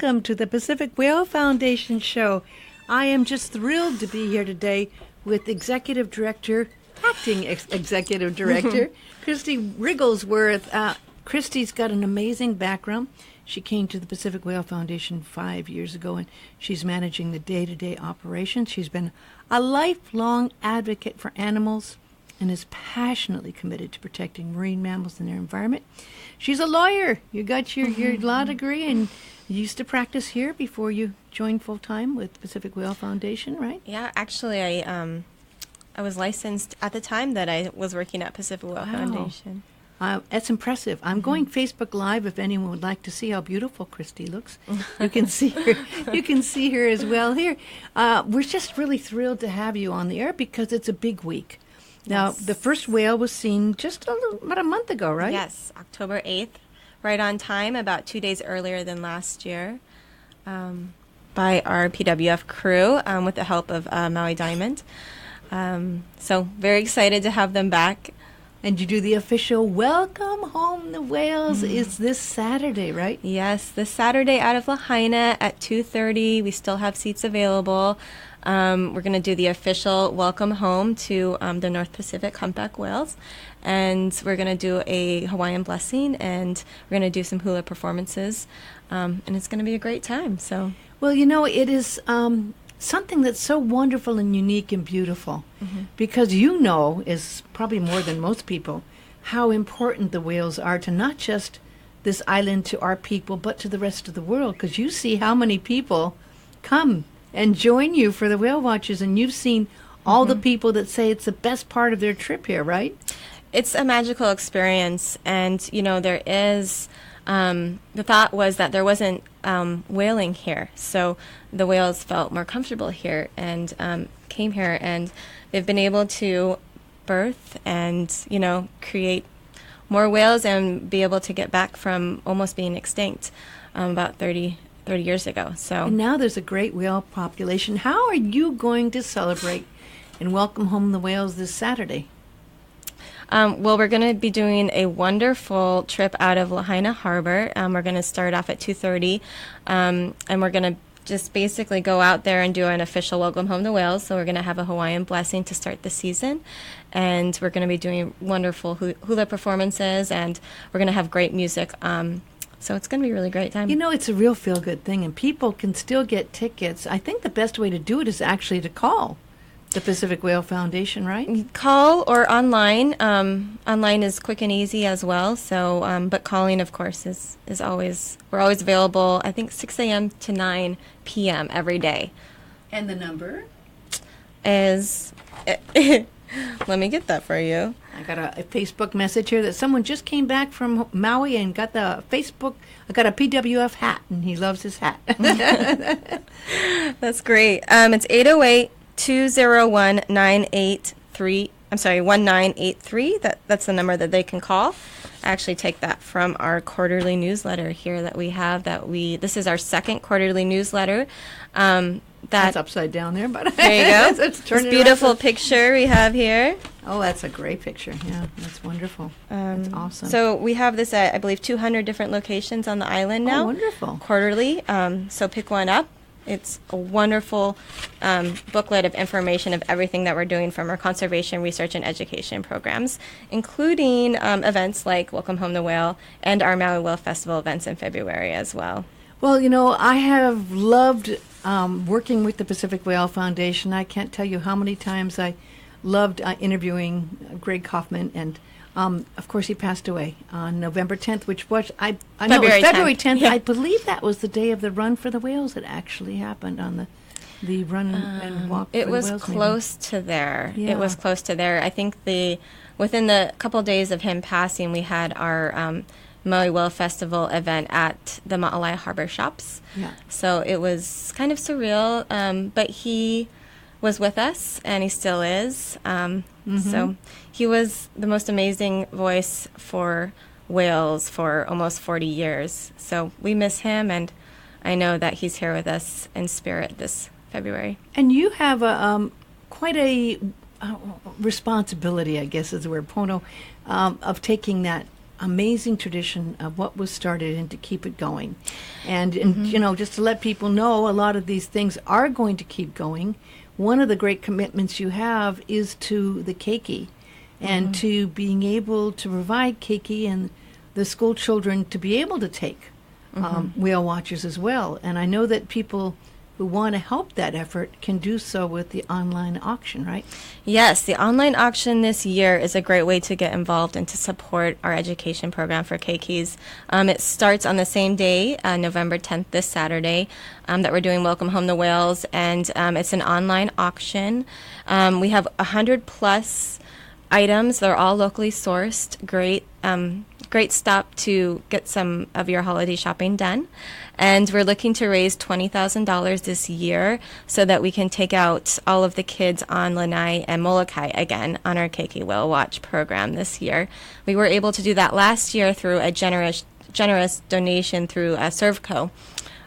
Welcome to the Pacific Whale Foundation show. I am just thrilled to be here today with Executive Director, Acting Executive Director, Kristie Wrigglesworth. Kristie's got an amazing background. She came to the Pacific Whale Foundation 5 years ago, and she's managing the day-to-day operations. She's been a lifelong advocate for animals and is passionately committed to protecting marine mammals and their environment. She's a lawyer. You got your law degree and you used to practice here before you joined full-time with Pacific Whale Foundation, right? Yeah, actually, I was licensed at the time that I was working at Pacific Whale Foundation. That's impressive. I'm going Facebook Live if anyone would like to see how beautiful Kristie looks. You can see her. You can see her as well here. We're just really thrilled to have you on the air because it's a big week. Now, Yes. the first whale was seen just about a month ago, right? Yes, October 8th, right on time, about 2 days earlier than last year, by our PWF crew with the help of Maui Diamond. So very excited to have them back. And you do the official Welcome Home the Whales is this Saturday, right? Yes, this Saturday out of Lahaina at 2:30. We still have seats available. We're going to do the official welcome home to the North Pacific humpback whales. And we're going to do a Hawaiian blessing, and we're going to do some hula performances. And it's going to be a great time. So, Well, you know, it is something that's so wonderful and unique and beautiful because you know, is probably more than most people, how important the whales are to not just this island, to our people, but to the rest of the world, because you see how many people come and join you for the whale watches, and you've seen all the people that say it's the best part of their trip here, right? it's a magical experience. And, you know, there is... the thought was that there wasn't whaling here, so the whales felt more comfortable here and came here, and they've been able to birth and, you know, create more whales and be able to get back from almost being extinct about 30 years ago. So And now there's a great whale population. How are you going to celebrate and welcome home the whales this Saturday? Well, we're going to be doing a wonderful trip out of Lahaina Harbor. We're going to start off at 2:30, and we're going to just basically go out there and do an official welcome home to whales. So we're going to have a Hawaiian blessing to start the season, and we're going to be doing wonderful hula performances, and we're going to have great music. So it's going to be a really great time. You know, it's a real feel-good thing, and people can still get tickets. I think the best way to do it is actually to call the Pacific Whale Foundation, right? Call or online. Online is quick and easy as well. So, but calling, of course, is always, we're always available, I think 6 a.m. to 9 p.m. every day. And the number? Is, let me get that for you. I got a Facebook message here that someone just came back from Maui and got the Facebook, I got a PWF hat, and he loves his hat. That's great. It's 808-201-1983. That's the number that they can call. I actually take that from our quarterly newsletter here that we have. This is our second quarterly newsletter. That's upside down there, but there you go. Let's turn this it beautiful around. picture we have here. Oh, that's a great picture. Yeah, that's wonderful. That's awesome. So we have this at, I believe, 200 different locations on the island now. Oh, wonderful. Quarterly. So pick one up. It's a wonderful booklet of information of everything that we're doing from our conservation, research, and education programs, including events like Welcome Home the Whale and our Maui Whale Festival events in February as well. Well, you know, I have loved working with the Pacific Whale Foundation. I can't tell you how many times I loved interviewing Greg Kaufman, and of course he passed away on November 10th, which was, I know it was February 10th. Yeah. I believe that was the day of the Run for the Whales. It actually happened on the Run and Walk It for was the Whales. close to there. Yeah. It was close to there. I think within the couple days of him passing, we had our Maui Whale Festival event at the Ma'alai Harbor Shops. Yeah. So it was kind of surreal, but he was with us, and he still is. So he was the most amazing voice for whales for almost 40 years. So we miss him, and I know that he's here with us in spirit this February. And you have quite a responsibility, I guess is the word, Pono, of taking that amazing tradition of what was started and to keep it going. And you know, just to let people know, a lot of these things are going to keep going. One of the great commitments you have is to the keiki and to being able to provide keiki and the school children to be able to take whale watchers as well. And I know that people who want to help that effort can do so with the online auction, right? Yes, the online auction this year is a great way to get involved and to support our education program for keikis. It starts on the same day, November 10th, this Saturday, that we're doing Welcome Home the Whales, and it's an online auction. We have 100 plus items. They're all locally sourced. Great stop to get some of your holiday shopping done. And we're looking to raise $20,000 this year so that we can take out all of the kids on Lanai and Molokai again on our Keiki Whale Watch program this year. We were able to do that last year through a generous donation through Servco.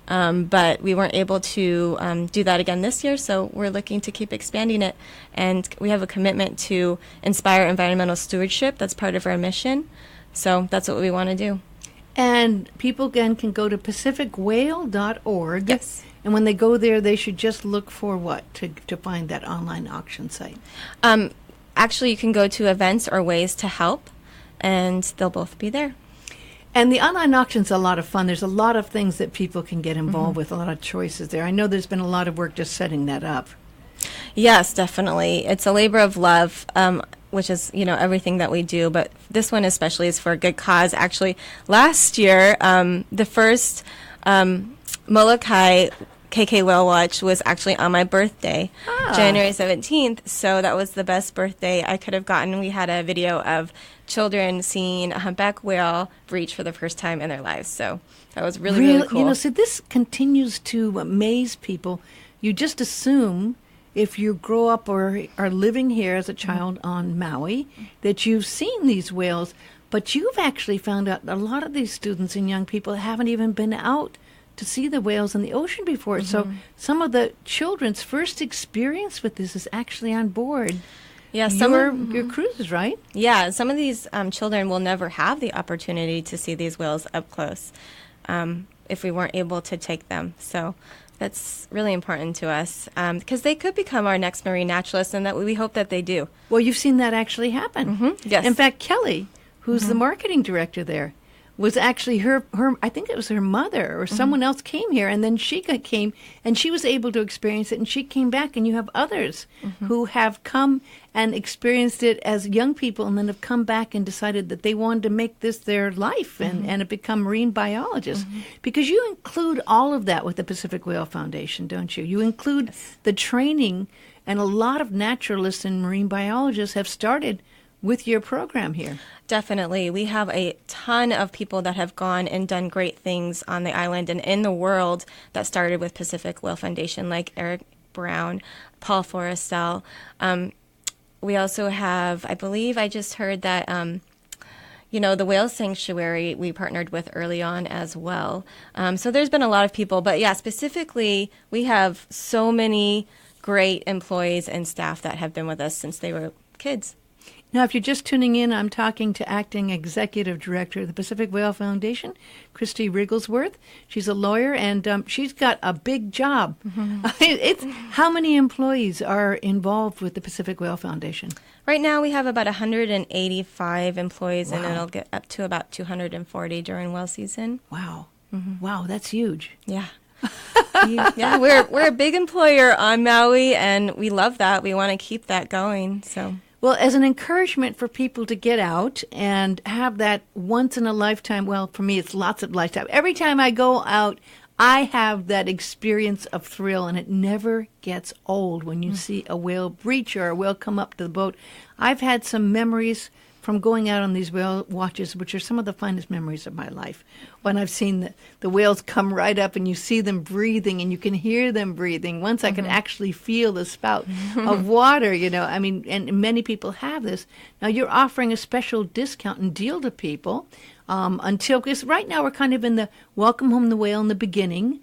But we weren't able to do that again this year, so we're looking to keep expanding it. And we have a commitment to inspire environmental stewardship. That's part of our mission. So that's what we want to do. And people again can go to pacificwhale.org. Yes. And when they go there, they should just look for what to find that online auction site? Actually, you can go to events or ways to help, and they'll both be there. And the online auction's a lot of fun. There's a lot of things that people can get involved with, a lot of choices there. I know there's been a lot of work just setting that up. Yes, definitely. It's a labor of love, which is, you know, everything that we do. But this one especially is for a good cause. Actually, last year, the first Molokai KK Whale Watch was actually on my birthday, January 17th. So that was the best birthday I could have gotten. We had a video of children seeing a humpback whale breach for the first time in their lives. So that was really cool. You know, so this continues to amaze people. You just assume if you grow up or are living here as a child on Maui that you've seen these whales, but you've actually found out a lot of these students and young people haven't even been out to see the whales in the ocean before. So some of the children's first experience with this is actually on board your cruises, right? Yeah, some of these children will never have the opportunity to see these whales up close if we weren't able to take them. So that's really important to us because they could become our next marine naturalists, and that we hope that they do. Well, you've seen that actually happen. Yes. In fact, Kelly, who's the marketing director there, was actually her I think it was her mother or someone else came here, and then she came and she was able to experience it, and she came back, and you have others who have come and experienced it as young people and then have come back and decided that they wanted to make this their life and have become marine biologists. Because you include all of that with the Pacific Whale Foundation, don't you? You include the training, and a lot of naturalists and marine biologists have started with your program here. Definitely. We have a ton of people that have gone and done great things on the island and in the world that started with Pacific Whale Foundation, like Eric Brown, Paul Forrestal. We also have, I believe I just heard that, the Whale Sanctuary we partnered with early on as well. So there's been a lot of people. But yeah, specifically, we have so many great employees and staff that have been with us since they were kids. Now, if you're just tuning in, I'm talking to Acting Executive Director of the Pacific Whale Foundation, Kristie Wrigglesworth. She's a lawyer, and she's got a big job. It's how many employees are involved with the Pacific Whale Foundation? Right now, we have about 185 employees, and it'll get up to about 240 during whale season. Wow. Wow, that's huge. Yeah. Yeah, we're a big employer on Maui, and we love that. We want to keep that going, so... Well, as an encouragement for people to get out and have that once in a lifetime, well, for me, it's lots of lifetime. Every time I go out, I have that experience of thrill, and it never gets old when you see a whale breach or a whale come up to the boat. I've had some memories from going out on these whale watches, which are some of the finest memories of my life. When I've seen the whales come right up and you see them breathing and you can hear them breathing. Once I could actually feel the spout of water, I mean, and many people have this. Now you're offering a special discount and deal to people because right now we're kind of in the Welcome Home the Whale in the beginning.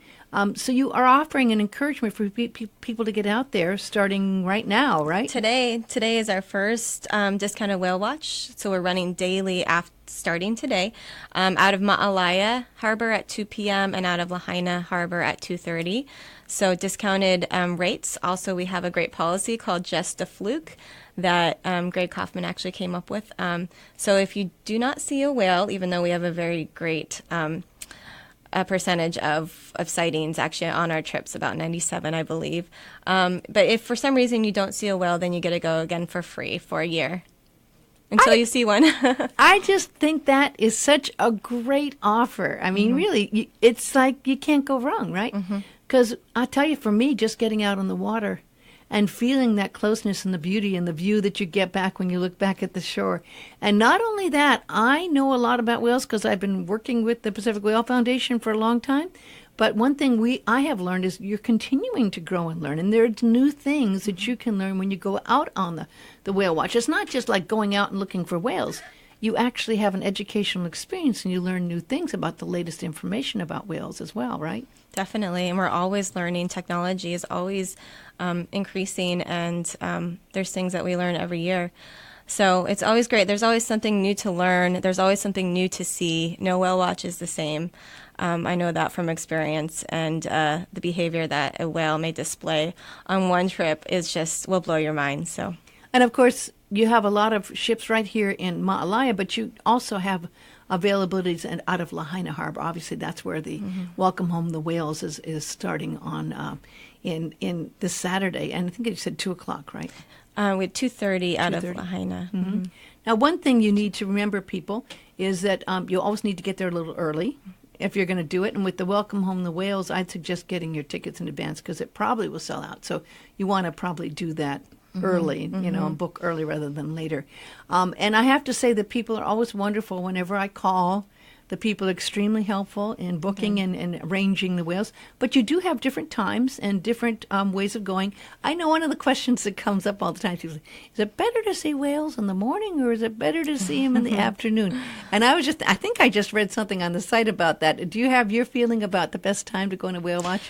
So you are offering an encouragement for people to get out there starting right now, right? Today is our first discounted whale watch. So we're running daily starting today, out of Ma'alaya Harbor at 2 p.m. and out of Lahaina Harbor at 2:30. So discounted rates. Also, we have a great policy called Just a Fluke that Greg Kaufman actually came up with. So if you do not see a whale, even though we have a very great a percentage of sightings actually on our trips, about 97, I believe. But if for some reason you don't see a whale, then you get to go again for free for a year until you see one. I just think that is such a great offer. I mean, really, it's like you can't go wrong, right? Because I tell you, for me, just getting out on the water and feeling that closeness and the beauty and the view that you get back when you look back at the shore. And not only that, I know a lot about whales because I've been working with the Pacific Whale Foundation for a long time. But one thing I have learned is you're continuing to grow and learn. And there's new things that you can learn when you go out on the whale watch. It's not just like going out and looking for whales. You actually have an educational experience and you learn new things about the latest information about whales as well, right? Definitely, and we're always learning. Technology is always increasing, and there's things that we learn every year. So it's always great. There's always something new to learn. There's always something new to see. No whale watch is the same. I know that from experience, and the behavior that a whale may display on one trip will blow your mind. So, and of course, you have a lot of ships right here in Ma'alaya, but you also have availabilities and out of Lahaina Harbor. Obviously, that's where the Welcome Home the Whales is starting on in this Saturday. And I think you said 2 o'clock, right? We had 2:30 out of Lahaina. Now, one thing you need to remember, people, is that you always need to get there a little early if you're going to do it. And with the Welcome Home the Whales, I'd suggest getting your tickets in advance because it probably will sell out. So you want to probably do that early, and book early rather than later. And I have to say that people are always wonderful whenever I call. The people are extremely helpful in booking and arranging the whales. But you do have different times and different ways of going. I know one of the questions that comes up all the time is it better to see whales in the morning or is it better to see them in the afternoon? And I think I just read something on the site about that. Do you have your feeling about the best time to go on a whale watch?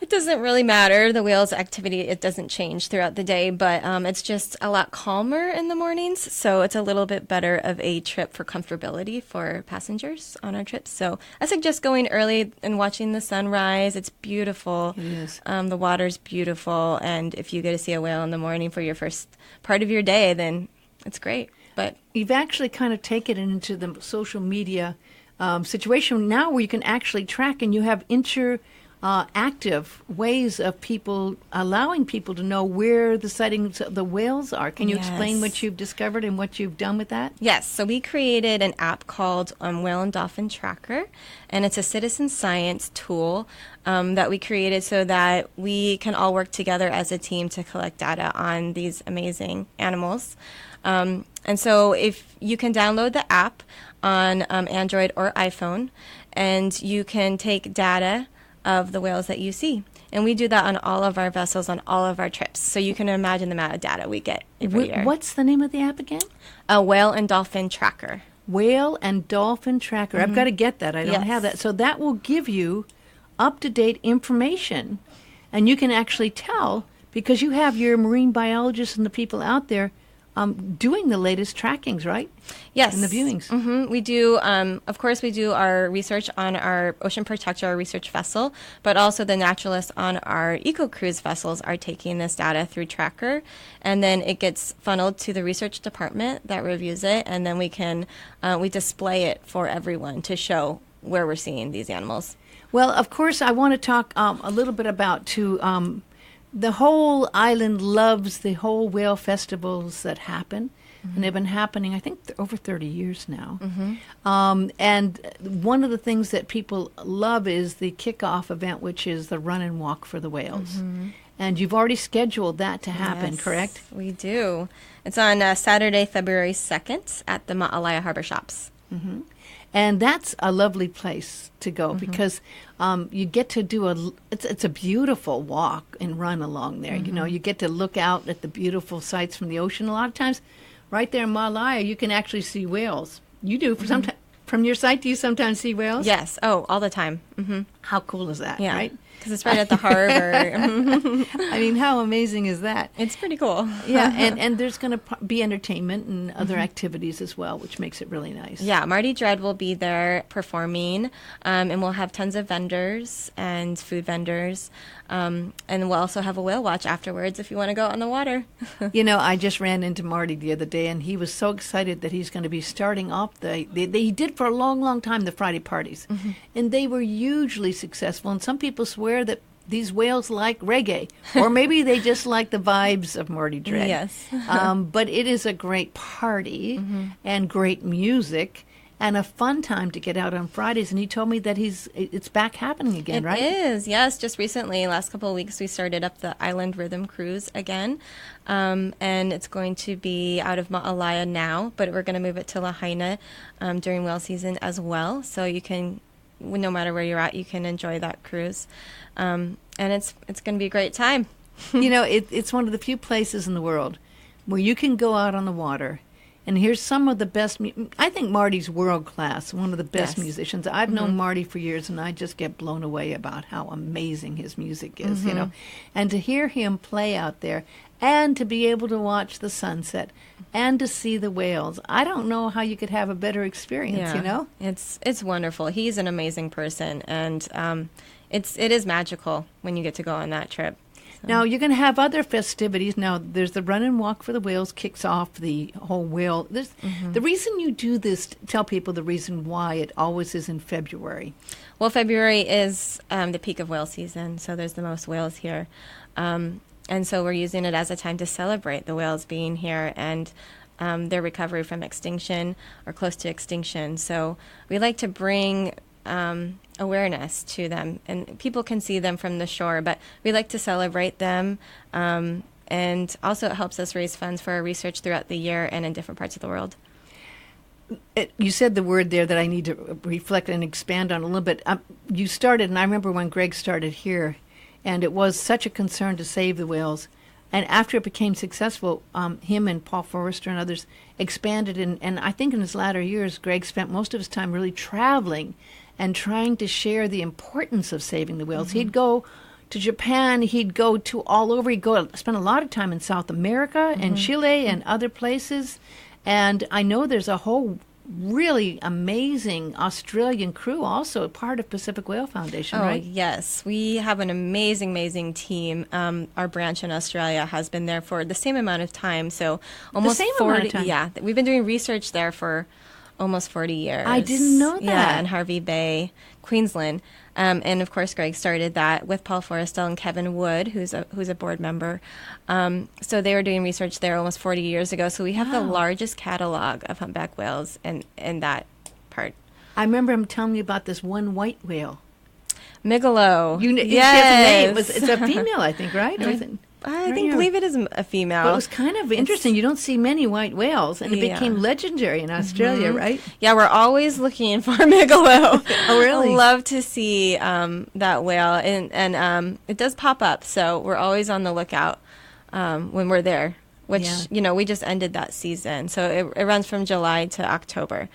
It doesn't really matter. The whale's activity, it doesn't change throughout the day, but it's just a lot calmer in the mornings, so it's a little bit better of a trip for comfortability for passengers on our trips. So I suggest going early and watching the sunrise. It's beautiful. It is. The water's beautiful, and if you get to see a whale in the morning for your first part of your day, then it's great. But you've actually kind of taken it into the social media situation now where you can actually track and you have active ways of people allowing people to know where the sightings of the whales are. Can you explain what you've discovered and what you've done with that? Yes. So we created an app called Whale and Dolphin Tracker, and it's a citizen science tool that we created so that we can all work together as a team to collect data on these amazing animals. And so if you can download the app on Android or iPhone, and you can take data of the whales that you see. And we do that on all of our vessels, on all of our trips. So you can imagine the amount of data we get every year. What's the name of the app again? Whale and Dolphin Tracker. Whale and Dolphin Tracker. I've got to get that. I don't have that. So that will give you up-to-date information. And you can actually tell, because you have your marine biologists and the people out there doing the latest trackings, right? Yes. And the viewings. We do, of course, we do our research on our Ocean Protector, our research vessel, but also the naturalists on our eco-cruise vessels are taking this data through Tracker, and then it gets funneled to the research department that reviews it, and then we display it for everyone to show where we're seeing these animals. Well, of course, I want to talk a little bit about, the whole island loves the whole whale festivals that happen, and they've been happening, I think, over 30 years now. And one of the things that people love is the kickoff event, which is the run and walk for the whales. And you've already scheduled that to happen, correct? We do. It's on Saturday, February 2nd at the Ma'alaya Harbor Shops. And that's a lovely place to go because you get to do it's a beautiful walk and run along there. You know, you get to look out at the beautiful sights from the ocean. A lot of times, right there in Ma'alaya, you can actually see whales. You do. From your site, do you sometimes see whales? Yes. Oh, all the time. How cool is that, right? Because it's right at the harbor. I mean, how amazing is that? It's pretty cool. Yeah, and there's going to be entertainment and other activities as well, which makes it really nice. Yeah, Marty Dread will be there performing, and we'll have tons of vendors and food vendors. And we'll also have a whale watch afterwards if you want to go out on the water. You know, I just ran into Marty the other day, and he was so excited that he's going to be starting off he did for a long, long time the Friday parties. And they were hugely successful. And some people swear that these whales like reggae, or maybe they just like the vibes of Marty Dread. Yes. But it is a great party and great music and a fun time to get out on Fridays. And he told me that it's back happening again, right? It is, yes. Just recently, last couple of weeks, we started up the Island Rhythm Cruise again. And it's going to be out of Ma'alaya now, but we're going to move it to Lahaina during whale season as well. So you can, no matter where you're at, you can enjoy that cruise. And it's going to be a great time. You know, it's one of the few places in the world where you can go out on the water and hear some of the best. I think Marty's world class, one of the best musicians. I've known Marty for years, and I just get blown away about how amazing his music is, you know. And to hear him play out there and to be able to watch the sunset and to see the whales, I don't know how you could have a better experience, you know? It's wonderful. He's an amazing person, and it is magical when you get to go on that trip. So. Now, you're going to have other festivities. Now, there's the Run and Walk for the Whales kicks off the whole whale. The reason you do this, tell people the reason why it always is in February. Well, February is the peak of whale season, so there's the most whales here. And so we're using it as a time to celebrate the whales being here and their recovery from extinction or close to extinction. So we like to bring awareness to them, and people can see them from the shore, but we like to celebrate them, and also it helps us raise funds for our research throughout the year and in different parts of the world. You said the word there that I need to reflect and expand on a little bit. You started, and I remember when Greg started here, and it was such a concern to save the whales. And after it became successful, him and Paul Forrester and others expanded. And I think in his latter years, Greg spent most of his time really traveling and trying to share the importance of saving the whales. He'd go to Japan. He'd go to all over. He'd go spend a lot of time in South America and Chile and other places. And I know there's a whole really amazing Australian crew also part of Pacific Whale Foundation, right? Yes. We have an amazing team. Our branch in Australia has been there for the same amount of time. So almost the same 40, amount of time? Yeah. We've been doing research there for almost 40 years. I didn't know that. Yeah, in Harvey Bay, Queensland. And of course, Greg started that with Paul Forrestal and Kevin Wood, who's a board member. So they were doing research there almost 40 years ago. So we have the largest catalog of humpback whales in that part. I remember him telling me about this one white whale. Migalo. Yes. It's a female, I think, right? I believe it is a female. But it was kind of interesting. You don't see many white whales, and it became legendary in Australia, right? Yeah, we're always looking for Migalo. Oh, really? I love to see that whale, and it does pop up, so we're always on the lookout when we're there, which, we just ended that season. So it runs from July to October.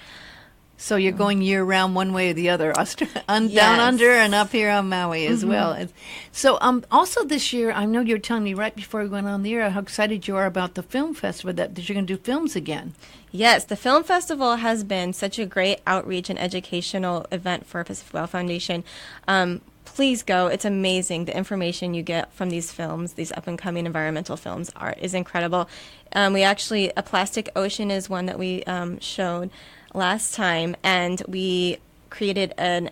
So you're going year-round one way or the other, down under and up here on Maui as well. So also this year, I know you were telling me right before we went on the air how excited you are about the film festival, that you're going to do films again. Yes, the Film Festival has been such a great outreach and educational event for Pacific Whale Foundation. Please go. It's amazing. The information you get from these films, these up-and-coming environmental films, is incredible. We actually, A Plastic Ocean is one that we showed last time, and we created an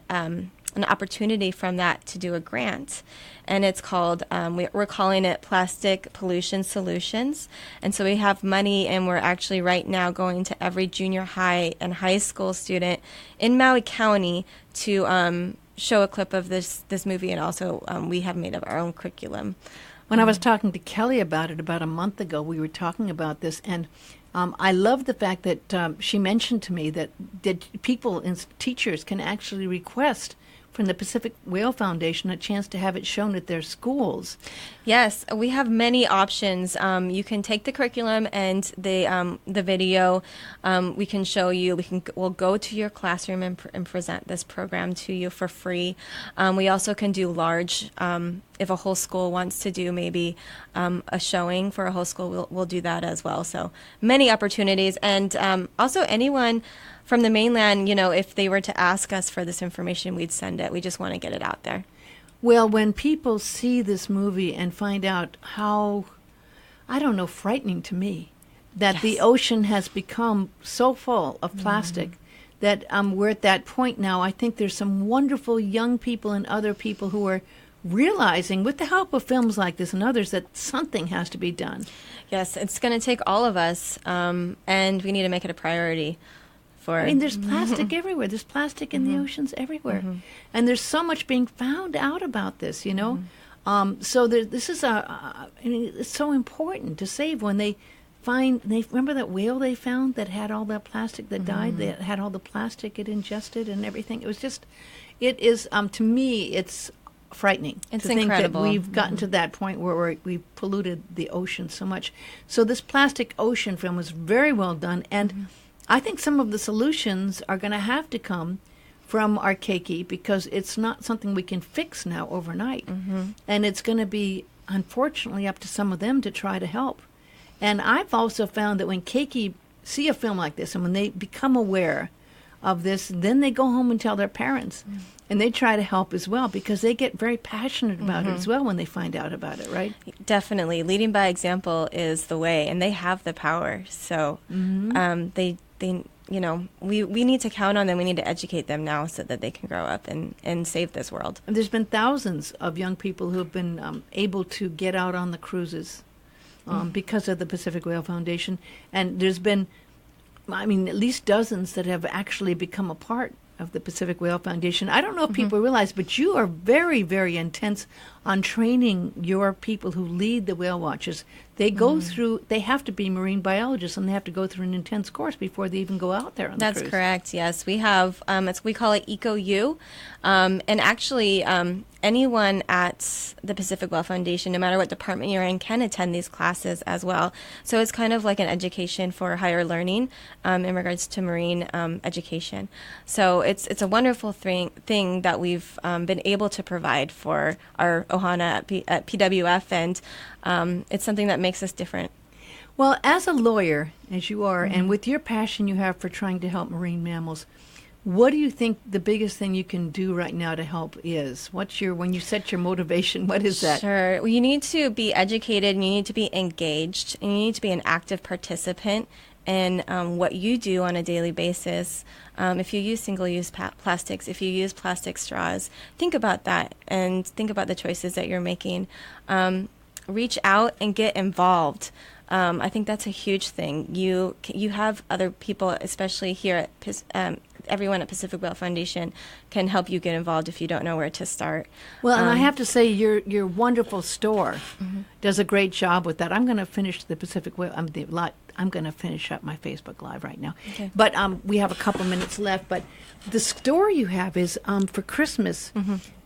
opportunity from that to do a grant, and it's called we're calling it Plastic Pollution Solutions. And so we have money, and we're actually right now going to every junior high and high school student in Maui County to show a clip of this movie, and also we have made up our own curriculum. When I was talking to Kelly about it about a month ago, we were talking about this, and I love the fact that she mentioned to me that people and teachers can actually request from the Pacific Whale Foundation a chance to have it shown at their schools. Yes, we have many options. You can take the curriculum and the video. We can show you. We'll go to your classroom and present this program to you for free. We also can do large. If a whole school wants to do maybe a showing for a whole school, we'll do that as well. So many opportunities, and also anyone from the mainland, if they were to ask us for this information, we'd send it. We just want to get it out there. Well, when people see this movie and find out how, I don't know, frightening to me, that the ocean has become so full of plastic that we're at that point now. I think there's some wonderful young people and other people who are realizing, with the help of films like this and others, that something has to be done. Yes, it's going to take all of us, and we need to make it a priority. I mean, there's plastic everywhere. There's plastic in the oceans everywhere. And there's so much being found out about this, So this is it's so important to save when they remember that whale they found that had all that plastic that died, that had all the plastic it ingested and everything. It was just, it is, to me, it's frightening. It's to think incredible. that we've gotten to that point where we've polluted the ocean so much. So this plastic ocean film was very well done, and I think some of the solutions are going to have to come from our keiki, because it's not something we can fix now overnight. And it's going to be, unfortunately, up to some of them to try to help. And I've also found that when keiki see a film like this and when they become aware of this, then they go home and tell their parents. And they try to help as well, because they get very passionate about it as well when they find out about it, right? Definitely. Leading by example is the way, and they have the power. So they we need to count on them. We need to educate them now so that they can grow up and save this world. And there's been thousands of young people who have been able to get out on the cruises because of the Pacific Whale Foundation. And there's been, at least dozens that have actually become a part of the Pacific Whale Foundation. I don't know if people realize, but you are very, very intense on training your people who lead the whale watches. They go through, they have to be marine biologists, and they have to go through an intense course before they even go out there on the cruise. That's correct, yes. We have, we call it EcoU, and actually anyone at the Pacific Whale Foundation, no matter what department you're in, can attend these classes as well. So it's kind of like an education for higher learning in regards to marine education. So it's a wonderful thing that we've been able to provide for our Ohana at PWF, and it's something that makes us different. Well, as a lawyer, as you are, and with your passion you have for trying to help marine mammals, what do you think the biggest thing you can do right now to help is? When you set your motivation, what is that? Sure. Well, you need to be educated, and you need to be engaged, and you need to be an active participant in what you do on a daily basis. If you use single-use plastics, if you use plastic straws, think about that and think about the choices that you're making. Reach out and get involved. I think that's a huge thing. You have other people, especially here at everyone at Pacific Whale Foundation can help you get involved if you don't know where to start. Well, and I have to say, your wonderful store does a great job with that. I'm going to finish the Pacific Whale. I'm going to finish up my Facebook Live right now. Okay. But we have a couple minutes left. But the store you have is for Christmas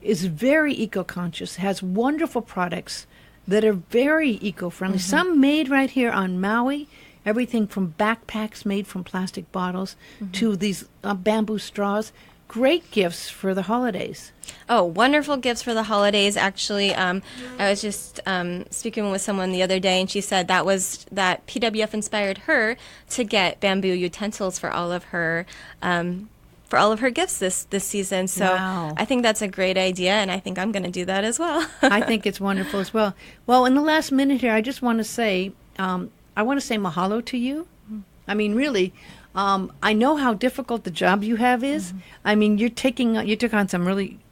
is very eco-conscious, has wonderful products that are very eco-friendly. Some made right here on Maui. Everything from backpacks made from plastic bottles to these bamboo straws. Great gifts for the holidays. Oh, wonderful gifts for the holidays. Actually, I was just speaking with someone the other day, and she said that PWF inspired her to get bamboo utensils for all of her gifts this season. So wow. I think that's a great idea, and I think I'm going to do that as well. I think it's wonderful as well. Well, in the last minute here, I just want to say, mahalo to you. I mean, really, I know how difficult the job you have is. I mean, you took on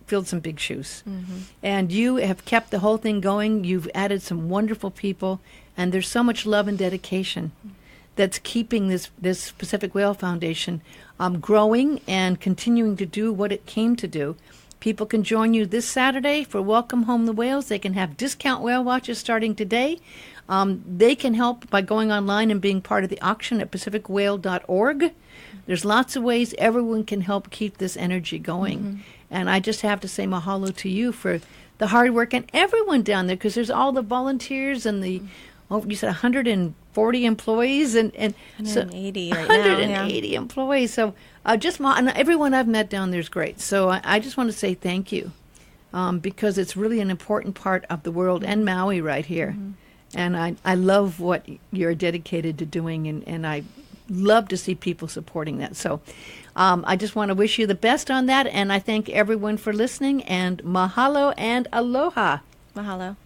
filled some big shoes. And you have kept the whole thing going. You've added some wonderful people, and there's so much love and dedication that's keeping this Pacific Whale Foundation growing and continuing to do what it came to do. People can join you this Saturday for Welcome Home the Whales. They can have discount whale watches starting today. They can help by going online and being part of the auction at pacificwhale.org. There's lots of ways everyone can help keep this energy going. And I just have to say mahalo to you for the hard work and everyone down there, because there's all the volunteers and the, you said 140 employees and 180 so, right now. 180 employees. So and everyone I've met down there is great. So I just want to say thank you, because it's really an important part of the world and Maui right here. Mm-hmm. And I love what you're dedicated to doing, and I love to see people supporting that. So I just want to wish you the best on that, and I thank everyone for listening, and mahalo and aloha. Mahalo.